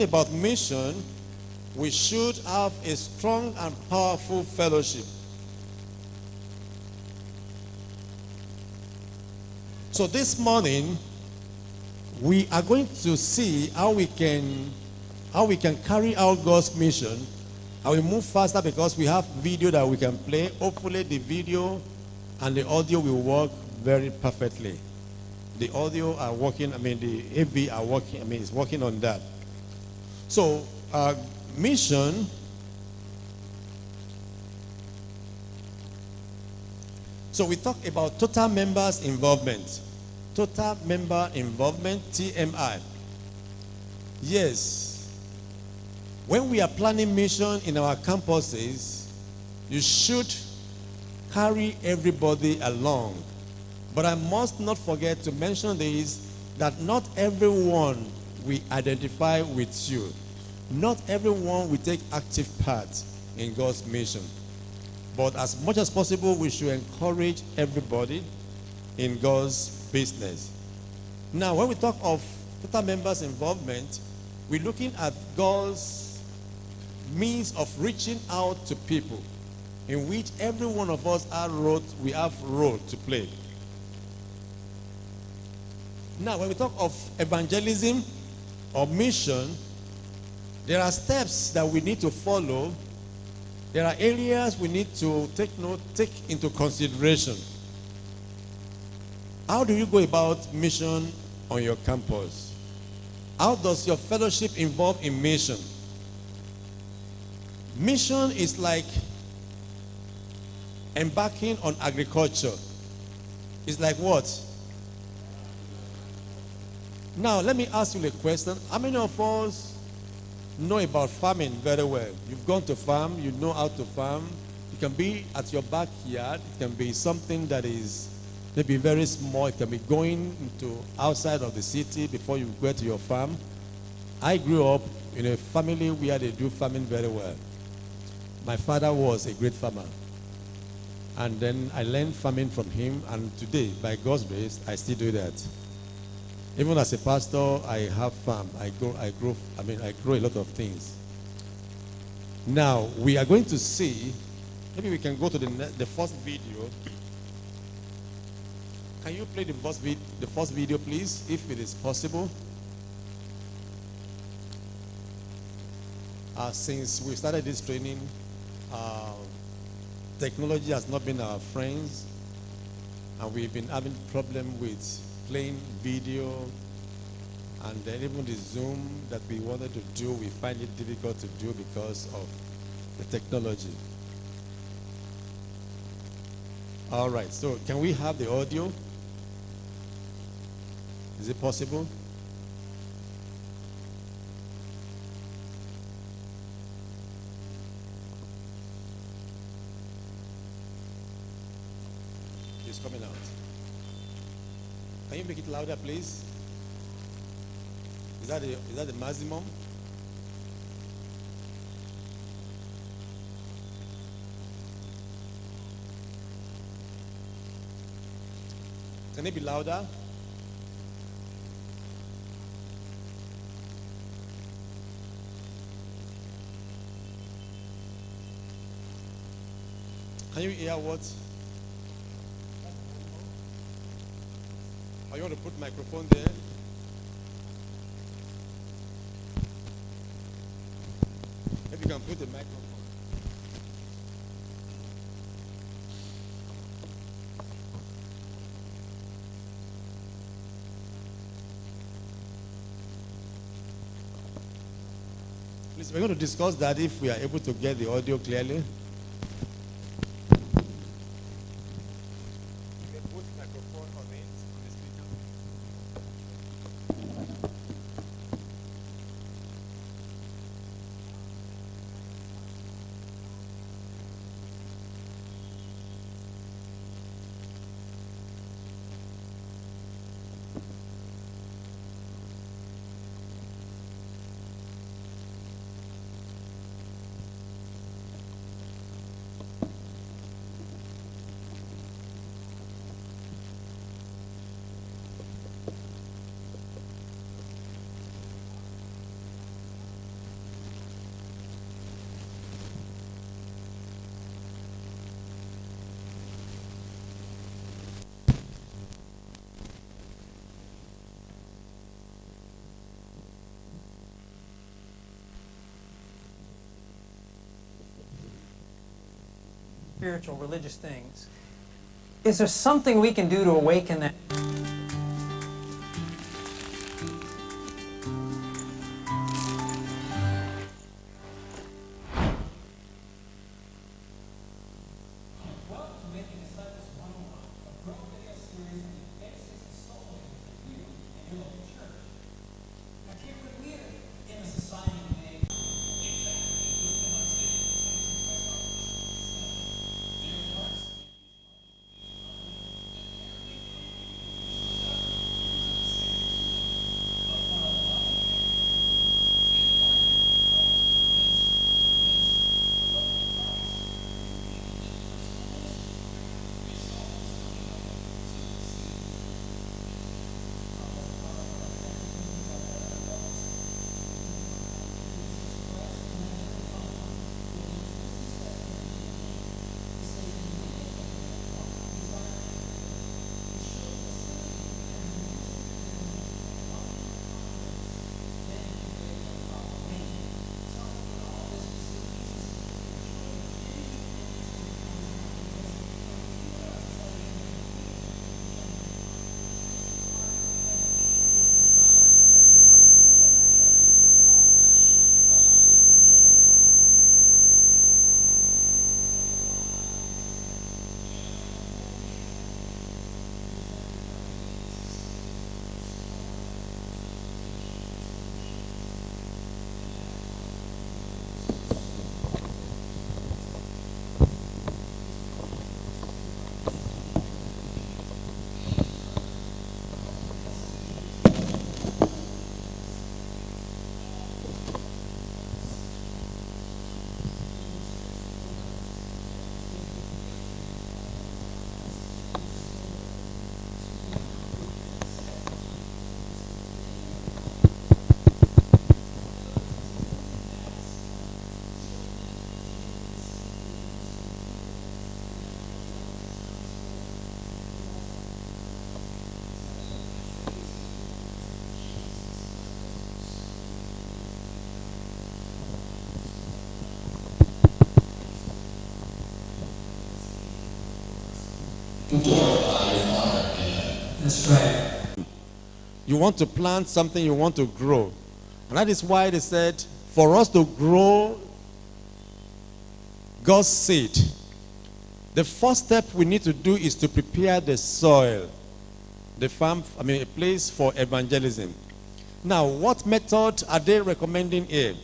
About mission, we should have a strong and powerful fellowship. So this morning, we are going to see how we can carry out God's mission. I will move faster because we have video that we can play. Hopefully the video and the audio will work very perfectly. The audio are working, the AV are working, it's working on that. So, mission, so we talk about total members involvement. Total member involvement, TMI. Yes. When we are planning mission in our campuses, you should carry everybody along. But I must not forget to mention this, that not everyone will identify with you. Not everyone will take active part in God's mission. But as much as possible, we should encourage everybody in God's business. Now, when we talk of total members' involvement, we're looking at God's means of reaching out to people, in which every one of us we have role to play. Now, when we talk of evangelism or mission, there are steps that we need to follow. There are areas we need to take into consideration. How do you go about mission on your campus? How does your fellowship involve in mission? Mission is like embarking on agriculture. It's like what? Now, let me ask you a question. How many of us know about farming very well? You've gone to farm, you know how to farm. It can be at your backyard. It can be something that is maybe very small. It can be going into outside of the city before you get to your farm. I grew up in a family where they do farming very well. My father was a great farmer. And then I learned farming from him, and today, by God's grace, I still do that. Even as a pastor, I have farm. I grow a lot of things. Now, we are going to see, maybe we can go to the first video. Can you play the first video, please, if it is possible? Since we started this training, technology has not been our friends, and we've been having problem with playing video, and then even the Zoom that we wanted to do, we find it difficult to do because of the technology. All right, so can we have the audio? Is it possible? It's coming out. Can you make it louder, please? Is that the maximum? Can it be louder? Can you hear what? Or you want to put microphone there? If you can put the microphone. Please, we're going to discuss that if we are able to get the audio clearly. spiritual, religious things. Is there something we can do to awaken that? That's right. You want to plant something, you want to grow. And that is why they said, for us to grow God's seed, the first step we need to do is to prepare the soil, the farm, a place for evangelism. Now, what method are they recommending here?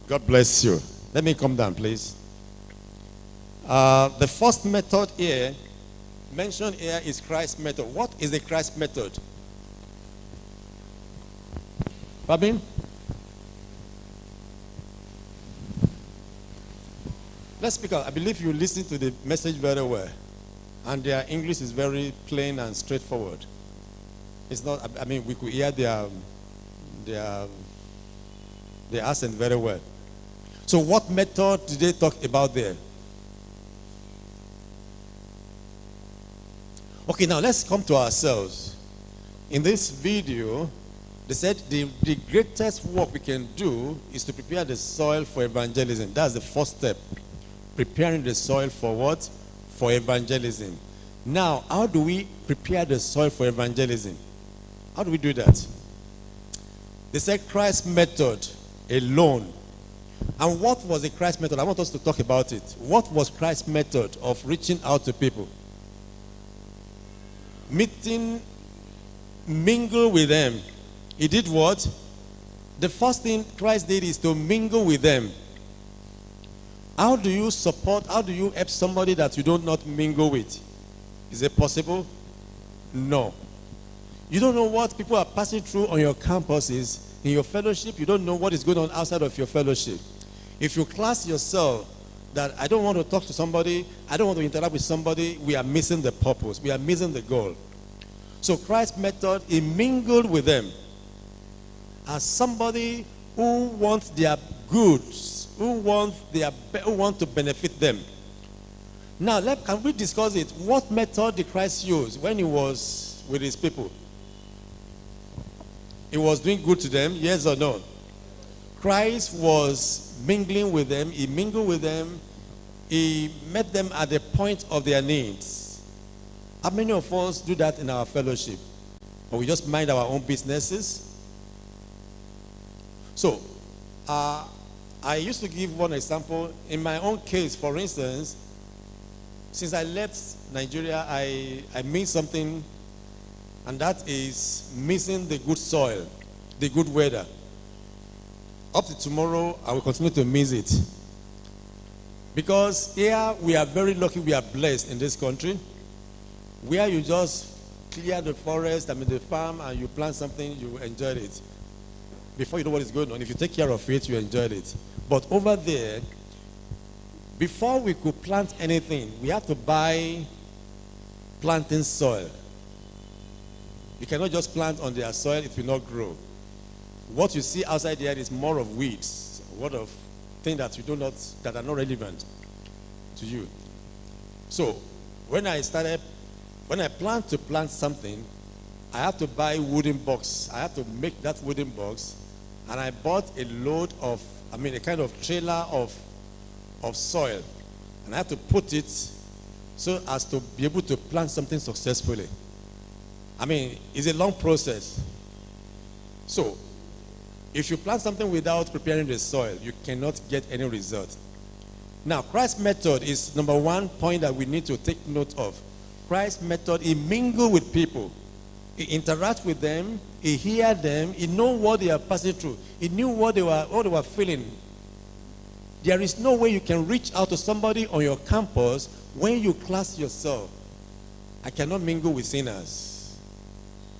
God bless you. Let me come down, please. The first method here, mentioned here, is Christ's method. What is the Christ method? Fabin? Let's speak out. I believe you listen to the message very well. And their English is very plain and straightforward. It's not, we could hear their accent very well. So what method did they talk about there? Okay, now let's come to ourselves. In this video, they said the greatest work we can do is to prepare the soil for evangelism. That's the first step. Preparing the soil for what? For evangelism. Now, how do we prepare the soil for evangelism? How do we do that? They said Christ's method alone. And what was the Christ method? I want us to talk about it. What was Christ's method of reaching out to people? Mingle with them. He did what? The first thing Christ did is to mingle with them. How do you support, how do you help somebody that you do not mingle with? Is it possible? No. You don't know what people are passing through on your campuses, in your fellowship. You don't know what is going on outside of your fellowship. If you class yourself that I don't want to talk to somebody, I don't want to interact with somebody, we are missing the purpose. We are missing the goal. So Christ's method, he mingled with them as somebody who wants their goods, who want to benefit them. Now, can we discuss it? What method did Christ use when he was with his people? He was doing good to them, yes or no? Christ was mingling with them. He mingled with them. He met them at the point of their needs. How many of us do that in our fellowship? Or we just mind our own businesses? So, I used to give one example. In my own case, for instance, since I left Nigeria, I missed something, and that is missing the good soil, the good weather. Up to tomorrow, I will continue to miss it. Because here, we are very lucky, we are blessed in this country, where you just clear the forest, the farm, and you plant something, you enjoy it. Before you know what is going on, if you take care of it, you enjoy it. But over there, before we could plant anything, we have to buy planting soil. You cannot just plant on their soil, it will not grow. What you see outside there is more of weeds, a lot of things that that are not relevant to you. So, when I plan to plant something, I have to buy wooden box. I have to make that wooden box, and I bought a load of, a kind of trailer of soil, and I have to put it so as to be able to plant something successfully. It's a long process. So, if you plant something without preparing the soil, you cannot get any result. Now, Christ's method is number one point that we need to take note of. Christ's method, he mingled with people. He interacts with them. He hears them. He knows what they are passing through. He knew what they were feeling. There is no way you can reach out to somebody on your campus when you class yourself. I cannot mingle with sinners.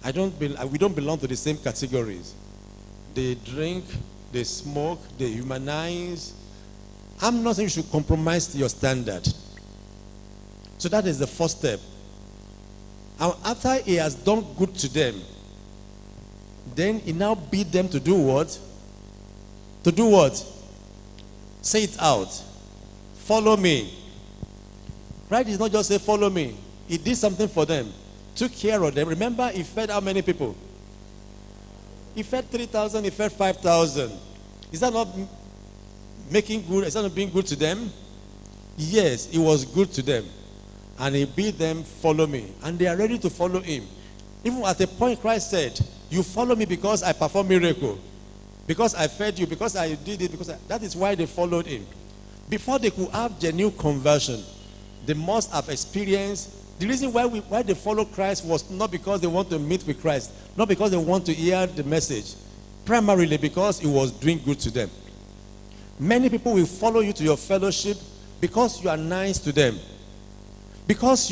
We don't belong to the same categories. They drink, they smoke, they humanize. I'm not saying you should compromise your standard. So that is the first step. And after he has done good to them, then he now bid them to do what? To do what? Say it out. Follow me. Right? He's not just say follow me. He did something for them. Took care of them. Remember, he fed how many people? He fed 3,000, he fed 5,000. Is that not making good? Is that not being good to them? Yes, it was good to them. And he bid them, follow me. And they are ready to follow him. Even at the point Christ said, you follow me because I performed miracle. Because I fed you, because I did it, that is why they followed him. Before they could have genuine conversion, they must have experienced. The reason why they followed Christ was not because they want to meet with Christ, not because they want to hear the message, primarily because it was doing good to them. Many people will follow you to your fellowship because you are nice to them, because you